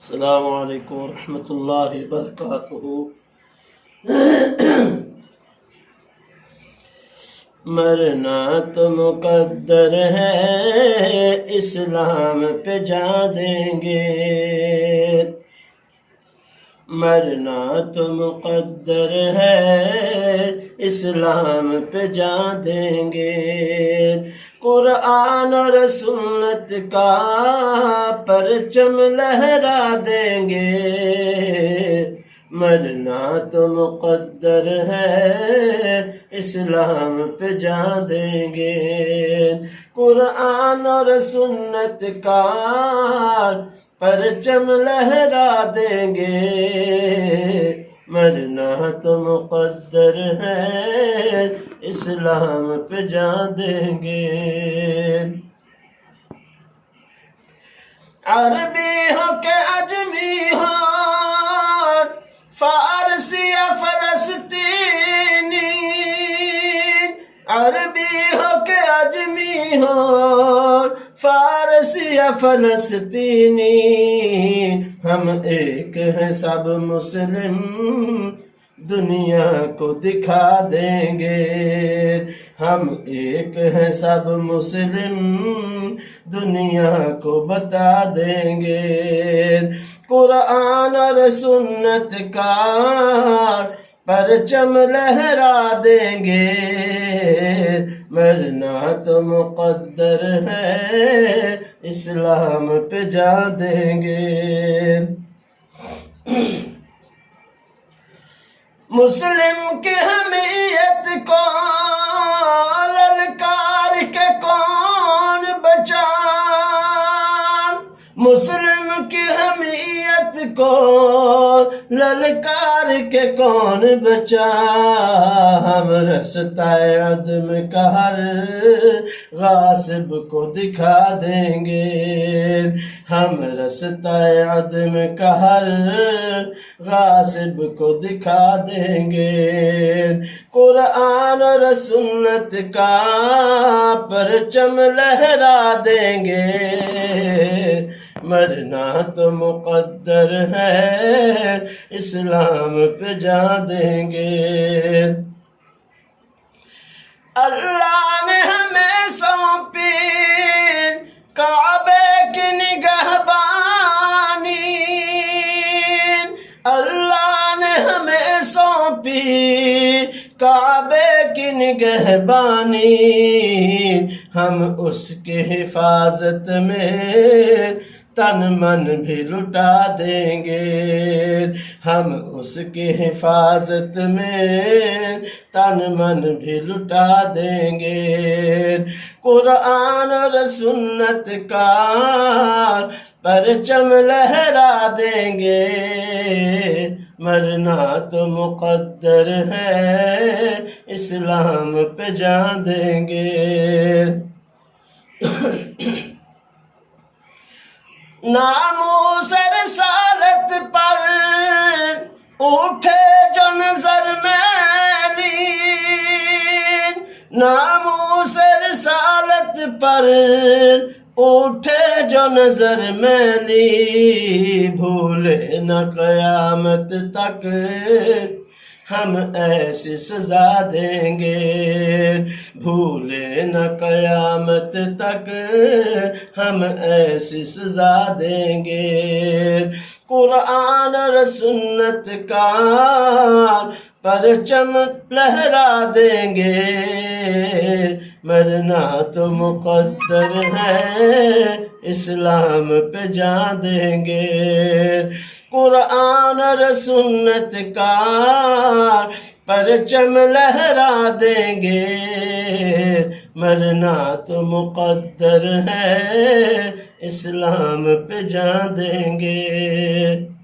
السلام علیکم ورحمۃ اللہ وبرکاتہ۔ مرنا تو مقدر ہے، اسلام پہ جا دیں گے۔ مرنا تو مقدر ہے، اسلام پہ جا دیں گے۔ قرآن اور سنت کا پرچم لہرا دیں گے۔ مرنا تو مقدر ہے، اسلام پہ جا دیں گے۔ قرآن اور سنت کا پرچم لہرا دیں گے۔ مرنا تو مقدر ہے، اسلام پہ جا دیں گے۔ عربی ہو کہ عجمی ہو، فارسی یا فلسطینی، عربی ہو کہ عجمی ہو، فارسی یا فلسطینی، ہم ایک ہیں سب مسلم، دنیا کو دکھا دیں گے۔ ہم ایک ہیں سب مسلم، دنیا کو بتا دیں گے۔ قرآن اور سنت کا پرچم لہرا دیں گے۔ مرنا تو مقدر ہے، اسلام پہ جا دیں گے۔ مسلم کی حمیت کو للکار کے کون بچا، مسلم کی حمیت کو للکار کے کون بچا۔ ہم رستہ عدم کا ہر غاصب کو دکھا دیں گے۔ ہم رستہ عدم کا ہر غاصب کو دکھا دیں گے۔ قرآن اور سنت کا پرچم لہرا دیں گے۔ مرنا تو مقدر ہے، اسلام پہ جا دیں گے۔ اللہ نے ہمیں سونپی کعبے کی نگہبانی، اللہ نے ہمیں سونپی کعبے کی نگہبانی، ہم اس کی حفاظت میں تن من بھی لٹا دیں گے۔ ہم اس کی حفاظت میں تن من بھی لٹا دیں گے۔ قرآن اور سنت کا پرچم لہرا دیں گے۔ مرنا تو مقدر ہے، اسلام پہ جا دیں گے۔ ناموس رسالت پر اٹھے جو نظر میلی، ناموس رسالت پر اٹھے جو نظر میلی، بھولے نہ قیامت تک ہم ایسی سزا دیں گے۔ بھولے نہ قیامت تک ہم ایسی سزا دیں گے۔ قرآن اور سنت کا پرچم لہرا دیں گے۔ مرنا تو مقدر ہے، اسلام پہ جا دیں گے۔ قرآن اور سنت کا پرچم لہرا دیں گے۔ مرنا تو مقدر ہے، اسلام پہ جا دیں گے۔